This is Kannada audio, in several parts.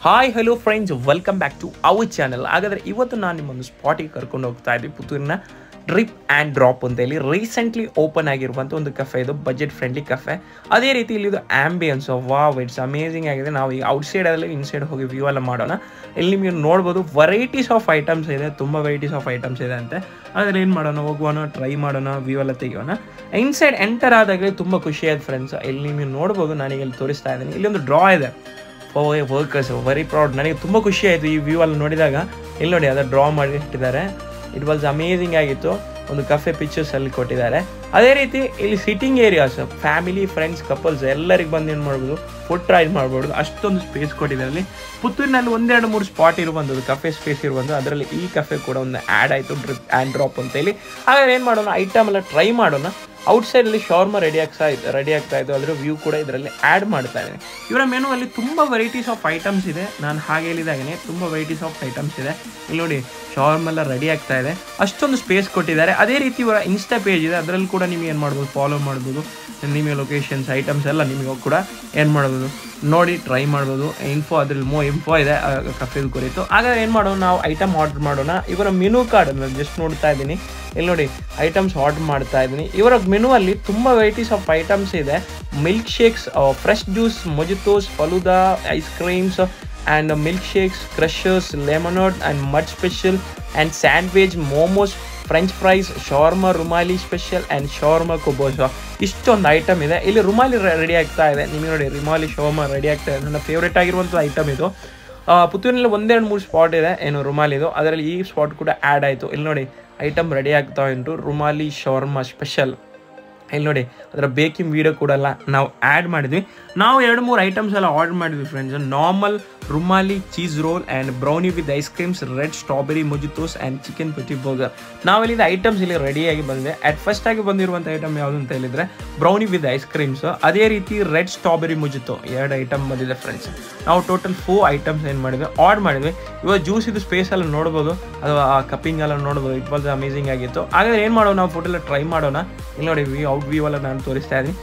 Hi hello friends, welcome back to our channel. ಹಾಗಾದರೆ ಇವತ್ತು ನಾನು ನಿಮ್ಮೊಂದು ಸ್ಪಾಟಿಗೆ ಕರ್ಕೊಂಡು ಹೋಗ್ತಾ ಇದ್ವಿ. ಪುತ್ತೂರಿನ ಡ್ರಿಪ್ ಆ್ಯಂಡ್ ಡ್ರಾಪ್ ಅಂತ ಹೇಳಿ ರೀಸೆಂಟ್ಲಿ ಓಪನ್ ಆಗಿರುವಂಥ ಒಂದು ಕಫೆ. ಇದು ಬಜೆಟ್ ಫ್ರೆಂಡ್ಲಿ ಕಫೆ. ಅದೇ ರೀತಿ ಇಲ್ಲಿದು ಆ್ಯಂಬಿಯನ್ಸ್ ವಾವ್, ಇಟ್ಸ್ ಅಮೇಜಿಂಗ್ ಆಗಿದೆ. ನಾವು ಈಗ ಔಟ್ಸೈಡಲ್ಲಿ ಇನ್ಸೈಡ್ ಹೋಗಿ ವ್ಯೂ ಎಲ್ಲ ಮಾಡೋಣ. ಇಲ್ಲಿ ನಿಮಗೆ ನೋಡ್ಬೋದು ವೆರೈಟೀಸ್ ಆಫ್ ಐಟಮ್ಸ್ ಇದೆ, ತುಂಬ ವೆರೈಟೀಸ್ ಆಫ್ ಐಟಮ್ಸ್ ಇದೆ ಅಂತೆ. ಆದರೆ ಏನು ಮಾಡೋಣ, ಹೋಗುವನ ಟ್ರೈ ಮಾಡೋಣ, ವ್ಯೂ ಎಲ್ಲ ತೆಗಿಯೋಣ. ಇನ್ಸೈಡ್ ಎಂಟರ್ ಆದಾಗಲೇ ತುಂಬ ಖುಷಿ ಆಯ್ತು ಫ್ರೆಂಡ್ಸ್. ಇಲ್ಲಿ ನೀವು ನೋಡ್ಬೋದು, ನಾನೀಗ ಇಲ್ಲಿ ತೋರಿಸ್ತಾ ಇದ್ದೀನಿ. ಇಲ್ಲಿ ಒಂದು ಡ್ರಾ ಇದೆ ಫಾರ್ ವರ್ಕರ್ಸ್, ವೆರಿ ಪ್ರೌಡ್. ನನಗೆ ತುಂಬ ಖುಷಿ ಆಯಿತು ಈ ವ್ಯೂ ಅಲ್ಲಿ ನೋಡಿದಾಗ. ಇಲ್ಲಿ ನೋಡಿ, ಅದನ್ನು ಡ್ರಾ ಮಾಡಿ ಇಟ್ಟಿದ್ದಾರೆ. ಇಟ್ ವಾಸ್ ಅಮೇಜಿಂಗ್ ಆಗಿತ್ತು. ಒಂದು ಕಫೆ ಪಿಕ್ಚರ್ಸ್ ಅಲ್ಲಿ ಕೊಟ್ಟಿದ್ದಾರೆ. ಅದೇ ರೀತಿ ಇಲ್ಲಿ sitting areas, family, friends, couples ಎಲ್ಲರಿಗೆ ಬಂದು ಏನು ಮಾಡ್ಬೋದು, ಫುಡ್ ಟ್ರೈ ಮಾಡ್ಬೋದು. ಅಷ್ಟೊಂದು ಸ್ಪೇಸ್ ಕೊಟ್ಟಿದ್ದಾರೆ. ಅಲ್ಲಿ ಪುತ್ತೂರಿನಲ್ಲಿ 1-2-3 ಸ್ಪಾಟ್ ಇರುವಂಥದ್ದು, ಕಫೆ ಸ್ಪೇಸ್ ಇರುವಂಥದ್ದು. ಅದರಲ್ಲಿ ಈ ಕಫೆ ಕೂಡ ಒಂದು ಆ್ಯಡ್ ಆಯಿತು, ಡ್ರಿಪ್ ಆ್ಯಂಡ್ ಡ್ರಾಪ್ ಅಂತೇಳಿ. ಹಾಗಾದ್ರೆ ಏನು ಮಾಡೋಣ, ಐಟಮ್ ಎಲ್ಲ ಟ್ರೈ ಮಾಡೋಣ. ಔಟ್ಸೈಡಲ್ಲಿ ಶಾರ್ಮ ರೆಡಿ ಆಗ್ತಾ ಇದ್ದು, ಅದರ ವ್ಯೂ ಕೂಡ ಇದರಲ್ಲಿ ಆ್ಯಡ್ ಮಾಡ್ತಾ ಇದ್ದೀನಿ. ಇವರ ಮೆನು ಅಲ್ಲಿ ತುಂಬ ವೆರೈಟೀಸ್ ಆಫ್ ಐಟಮ್ಸ್ ಇದೆ. ನಾನು ಹಾಗೆ ಹೇಳಿದಾಗೇ ತುಂಬ ವೆರೈಟೀಸ್ ಆಫ್ ಐಟಮ್ಸ್ ಇದೆ. ಇಲ್ಲಿ ನೋಡಿ, ಶಾರ್ಮ್ ಎಲ್ಲ ರೆಡಿ ಆಗ್ತಾ ಇದೆ. ಅಷ್ಟೊಂದು ಸ್ಪೇಸ್ ಕೊಟ್ಟಿದ್ದಾರೆ. ಅದೇ ರೀತಿ ಇವರ ಇನ್ಸ್ಟಾ ಪೇಜ್ ಇದೆ, ಅದರಲ್ಲಿ ಕೂಡ ನಿಮಗೆ ಏನು ಮಾಡ್ಬೋದು, ಫಾಲೋ ಮಾಡ್ಬೋದು. ನಿಮಗೆ ಲೊಕೇಶನ್ಸ್, ಐಟಮ್ಸ್ ಎಲ್ಲ ನಿಮಗೆ ಕೂಡ ಏನು ಮಾಡ್ಬೋದು, ನೋಡಿ ಟ್ರೈ ಮಾಡ್ಬೋದು. ಅದ್ರಲ್ಲಿ ಇನ್ಫೋ ಇದೆ ಕಫೆದು ಕುರಿತು. ಹಾಗಾದ್ರೆ ಏನು ಮಾಡೋಣ, ನಾವು ಐಟಮ್ ಆರ್ಡರ್ ಮಾಡೋಣ. ಇವರ ಮೆನು ಕಾರ್ಡ್ ನಾನು ಜಸ್ಟ್ ನೋಡ್ತಾ ಇದ್ದೀನಿ. ಇಲ್ಲಿ ನೋಡಿ, ಐಟಮ್ಸ್ ಆರ್ಡರ್ ಮಾಡ್ತಾ ಇದ್ದೀನಿ. ಇವರ ಮೆನು ಅಲ್ಲಿ ತುಂಬ ವೆರೈಟೀಸ್ ಆಫ್ ಐಟಮ್ಸ್ ಇದೆ. Milkshakes, fresh juice, mojitos, falooda, ice creams and milkshakes, crushers, lemonade and mud special and sandwich, momos, French fries, ಶಾರ್ಮಾ ರುಮಾಲಿ ಸ್ಪೆಷಲ್ ಆ್ಯಂಡ್ ಶಾರ್ಮಾ ಕೊಬೋಸ. ಇಷ್ಟೊಂದು ಐಟಮ್ ಇದೆ. ಇಲ್ಲಿ ರುಮಾಲಿ ರೆಡಿ ಆಗ್ತಾ ಇದೆ. ನಿಮಗೆ ನೋಡಿ, ರುಮಾಲಿ ಶಾರ್ಮಾ ರೆಡಿ ಆಗ್ತಾ ಇದೆ. ನನ್ನ ಫೇವ್ರೇಟ್ ಆಗಿರುವಂಥ ಐಟಮ್ ಇದು. ಪುತ್ತೂರಿನಲ್ಲಿ 1-2-3 ಸ್ಪಾಟ್ ಇದೆ ಏನು ರುಮಾಲಿದು, ಅದರಲ್ಲಿ ಈ ಸ್ಪಾಟ್ ಕೂಡ ಆ್ಯಡ್ ಆಯಿತು. ಇಲ್ಲಿ ನೋಡಿ, ಐಟಮ್ ರೆಡಿ ಆಗ್ತಾ ಉಂಟು, ರುಮಾಲಿ ಶಾರ್ಮಾ ಸ್ಪೆಷಲ್. ಇಲ್ಲಿ ನೋಡಿ, ಅದರ ಬೇಕಿಂಗ್ ವೀಡಿಯೋ ಕೂಡ ನಾವು ಆ್ಯಡ್ ಮಾಡಿದ್ವಿ. ನಾವು 2-3 ಐಟಮ್ಸ್ ಎಲ್ಲ ಆರ್ಡರ್ ಮಾಡಿದ್ವಿ friends. Normal rumali cheese roll and brownie with ice creams, red strawberry mojitos and chicken patty burger. ನಾವಿಲ್ಲಿದ್ದ ಐಟಮ್ಸ್ ಇಲ್ಲಿ ರೆಡಿಯಾಗಿ ಬಂದಿದೆ. ಫಸ್ಟ್ ಆಗಿ ಬಂದಿರುವಂಥ ಐಟಮ್ ಯಾವುದು ಅಂತ ಹೇಳಿದರೆ ಬ್ರೌನಿ ವಿತ್ ಐಸ್ ಕ್ರೀಮ್ಸ್. ಅದೇ ರೀತಿ ರೆಡ್ ಸ್ಟ್ರಾಬೆರಿ ಮೊಜಿತೋ 2 ಐಟಮ್ ಬಂದಿದೆ ಫ್ರೆಂಡ್ಸ್. ನಾವು ಟೋಟಲ್ 4 ಐಟಮ್ಸ್ ಏನು ಮಾಡಿದ್ವಿ, ಆರ್ಡರ್ ಮಾಡಿದ್ವಿ. ಇವಾಗ ಜ್ಯೂಸ್ ಇದು ಸ್ಪೇಸ್ ಎಲ್ಲ ನೋಡ್ಬೋದು, ಅದು ಆ ಕಪ್ಪಿಂಗ್ ಎಲ್ಲ ನೋಡ್ಬೋದು. ಇಟ್ ವಾಸ್ ಅಮೇಜಿಂಗ್ ಆಗಿತ್ತು. ಹಾಗಾದ್ರೆ ಏನು ಮಾಡೋಣ, ನಾವು ಫುಡ್ ಎಲ್ಲ ಟ್ರೈ ಮಾಡೋಣ. ಇಲ್ಲಿ ನೋಡಿ, ವ್ಯೂ ಎಲ್ಲ ನಾನು ತೋರಿಸ್ತಾ ಇದ್ದೀನಿ.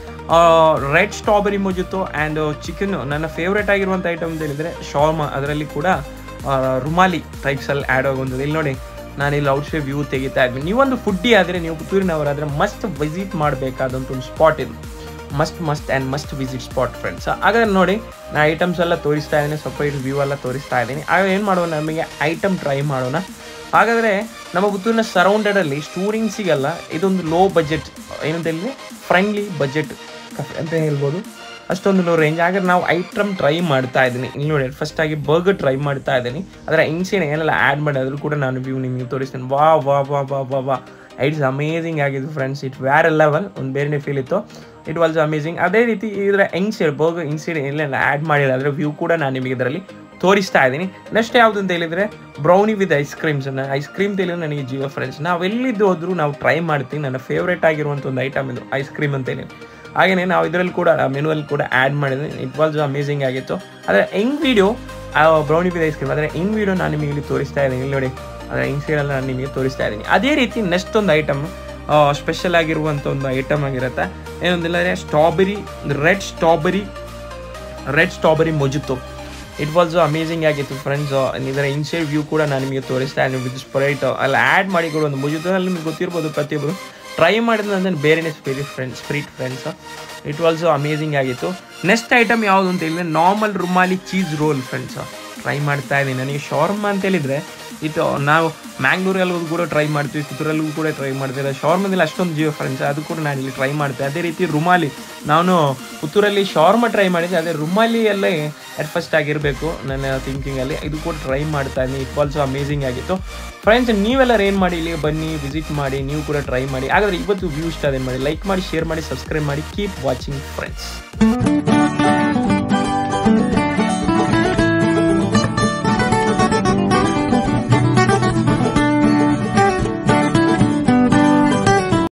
Red strawberry mojito and chicken. ನನ್ನ ಫೇವ್ರೇಟ್ ಆಗಿರುವಂಥ ಐಟಮ್ ಅಂತ ಹೇಳಿದರೆ ಶಾರ್ಮಾ, ಅದರಲ್ಲಿ ಕೂಡ ರುಮಾಲಿ ಟೈಪ್ಸಲ್ಲಿ ಆ್ಯಡ್ ಆಗುವಂಥದ್ದು. ಇಲ್ಲಿ ನೋಡಿ, ನಾನು ಇಲ್ಲಿ ಔಟ್ಸೈಡ್ ವ್ಯೂ ತೆಗಿತಾ ಇದ್ವಿ. ನೀವೊಂದು ಫುಡ್ಡಿ ಆದರೆ, ನೀವು ಪುತ್ತೂರಿನವರಾದರೆ ಮಸ್ಟ್ ವಿಸಿಟ್ ಮಾಡಬೇಕಾದಂಥ ಒಂದು ಸ್ಪಾಟ್ ಇದು. Must visit spot friends. ಹಾಗಾದ್ರೆ ನೋಡಿ, ನಾನು ಐಟಮ್ಸ್ ಎಲ್ಲ ತೋರಿಸ್ತಾ ಇದ್ದೀನಿ, ಸಪ್ರೇಟ್ ವ್ಯೂ ಎಲ್ಲ ತೋರಿಸ್ತಾ ಇದ್ದೀನಿ. ಆಗ ಏನು ಮಾಡೋಣ, ನಮಗೆ ಐಟಮ್ ಟ್ರೈ ಮಾಡೋಣ. ಹಾಗಾದರೆ ನಮ್ಮ ಪುತ್ತೂರಿನ ಸರೌಂಡೆಡಲ್ಲಿ ಸ್ಟೂರಿಂಗ್ ಸಿಗಲ್ಲ. ಇದೊಂದು ಲೋ ಬಜೆಟ್, ಏನಂತ ಹೇಳಿ ಫ್ರೆಂಡ್ಲಿ ಬಜೆಟ್ ಕಫೆ ಅಂತ ಹೇಳ್ಬೋದು. ಅಷ್ಟೊಂದು ಲೋ ರೇಂಜ್. ಹಾಗಾದ್ರೆ ನಾವು ಐಟಮ್ ಟ್ರೈ ಮಾಡ್ತಾ ಇದ್ದೀನಿ. ಇಲ್ಲಿ ನೋಡಿ, ಫಸ್ಟ್ ಆಗಿ ಬರ್ಗರ್ ಟ್ರೈ ಮಾಡ್ತಾ ಇದ್ದೀನಿ. ಅದರ ಇನ್ಸಿನ ಏನೆಲ್ಲ ಆ್ಯಡ್ ಮಾಡೋದ್ರು ಕೂಡ ನಾನು ವ್ಯೂ ನಿಮಗೆ ತೋರಿಸ್ತೀನಿ. ವಾ ವಾ ವಾ ವಾ ವಾ ವಾ ಇಟ್ಸ್ ಅಮೇಜಿಂಗ್ ಆಗಿದ್ದು ಫ್ರೆಂಡ್ಸ್. ಇಟ್ ವ್ಯಾರ್ ಲೆವೆಲ್, ಒಂದು ಬೇರೆ ಫೀಲ್ ಇತ್ತು. It was amazing. ಅದೇ ರೀತಿ ಇದರ ಇನ್ಸೈಡ್ ಬರ್ಗರ್ ಇನ್ಸೈಡ್ ಏನೆಲ್ಲ ಆ್ಯಡ್ ಮಾಡಿಲ್ಲ, ಅದರ ವ್ಯೂ ಕೂಡ ನಾನು ನಿಮಗೆ ಇದರಲ್ಲಿ ತೋರಿಸ್ತಾ ಇದ್ದೀನಿ. ನೆಕ್ಸ್ಟ್ ಯಾವುದು ಅಂತ ಹೇಳಿದರೆ brownie with ice creams. Ice cream ತಿಳಿಯೋದು ನನಗೆ ಜೀವ ಫ್ರೆಂಡ್ಸ್. ನಾವೆಲ್ಲಿದ್ದು ಹೋದ್ರೂ ನಾವು ಟ್ರೈ ಮಾಡ್ತೀವಿ. ನನ್ನ ಫೇವ್ರೇಟ್ ಆಗಿರುವಂಥ ಒಂದು ಐಟಮ್ ಇದು ಐಸ್ ಕ್ರೀಮ್ ಅಂತೇಳಿ. ಹಾಗೆಯೇ ನಾವು ಇದರಲ್ಲಿ ಕೂಡ ಮೆನುವಲ್ಲಿ ಕೂಡ ಆ್ಯಡ್ ಮಾಡಿದ್ವಿ. ಇಟ್ ವಾಸ್ ಅಮೇಜಿಂಗ್ ಆಗಿತ್ತು. ಆದರೆ video brownie with ice cream, ಆದರೆ ವೀಡಿಯೋ ನಾನು ನಿಮಗೆ ಇಲ್ಲಿ ತೋರಿಸ್ತಾ ಇದ್ದೀನಿ. ಇಲ್ಲಿ ನೋಡಿ, ಅದರ ಸೈಡೆಲ್ಲ ನಾನು ನಿಮಗೆ ತೋರಿಸ್ತಾ ಇದ್ದೀನಿ. ಅದೇ ರೀತಿ ನೆಕ್ಸ್ಟ್ ಒಂದು ಐಟಮ್ ಸ್ಪೆಷಲ್ ಆಗಿರುವಂಥ ಒಂದು ಐಟಮ್ ಆಗಿರುತ್ತೆ. ಏನೊಂದಿಲ್ಲ, red strawberry mojito. It was amazing ಆಗಿತ್ತು ಫ್ರೆಂಡ್ಸ್. ಇದರ ಇನ್ಸೈಡ್ ವ್ಯೂ ಕೂಡ ನಾನು ನಿಮಗೆ ತೋರಿಸ್ತಾ ಇದ್ದೀನಿ. ವಿತ್ ಸ್ಪ್ರೈಟ್ ಅಲ್ಲಿ ಆ್ಯಡ್ ಮಾಡಿ ಕೂಡ ಒಂದು ಮೊಜಿತೋ ಅಲ್ಲಿ ನಿಮಗೆ ಗೊತ್ತಿರ್ಬೋದು, ಪ್ರತಿಯೊಬ್ಬರು ಟ್ರೈ ಮಾಡಿದ್ರೆ ಬೇರೆನೇ spirit friends. It was amazing ಆಗಿತ್ತು. ನೆಕ್ಸ್ಟ್ ಐಟಮ್ ಯಾವುದು ಅಂತ ಹೇಳಿದ್ರೆ normal rumali cheese roll friends. Try ಮಾಡ್ತಾ ಇದ್ದೀನಿ. ನನಗೆ ಶಾರ್ಮಾ ಅಂತ ಹೇಳಿದರೆ ಇದು ನಾವು ಮ್ಯಾಂಗ್ಳೂರಲ್ಲೂ ಕೂಡ ಟ್ರೈ ಮಾಡ್ತೀವಿ, ಪುತ್ತೂರಲ್ಲೂ ಕೂಡ ಟ್ರೈ ಮಾಡ್ತೀವಿ. ಶಾರ್ಮದಲ್ಲಿ ಅಷ್ಟೊಂದು ಜೀವ ಫ್ರೆಂಡ್ಸ್, ಅದು ಕೂಡ ನಾನು ಇಲ್ಲಿ ಟ್ರೈ ಮಾಡ್ತೇನೆ. ಅದೇ ರೀತಿ ರುಮಾಲಿ, ನಾನು ಪುತ್ತೂರಲ್ಲಿ ಶಾರ್ಮಾ ಟ್ರೈ ಮಾಡಿದ್ದೆ, ಅದೇ ರುಮಾಲಿಯಲ್ಲೇ ಫಸ್ಟ್ ಆಗಿರಬೇಕು ನನ್ನ ಥಿಂಕಿಂಗಲ್ಲಿ. ಇದು ಕೂಡ ಟ್ರೈ ಮಾಡ್ತಾ ಇದ್ದೀನಿ. ಇಟ್ ಆಲ್ಸೋ ಅಮೇಜಿಂಗ್ ಆಗಿತ್ತು ಫ್ರೆಂಡ್ಸ್. ನೀವೆಲ್ಲರೂ ಏನು ಮಾಡಿ, ಇಲ್ಲಿ ಬನ್ನಿ, ವಿಸಿಟ್ ಮಾಡಿ, ನೀವು ಕೂಡ ಟ್ರೈ ಮಾಡಿ. ಹಾಗಾದರೆ ಇವತ್ತು ವ್ಯೂ ಇಷ್ಟ ಅದೇನು ಮಾಡಿ, ಲೈಕ್ ಮಾಡಿ, ಶೇರ್ ಮಾಡಿ, ಸಬ್ಸ್ಕ್ರೈಬ್ ಮಾಡಿ. Keep watching friends.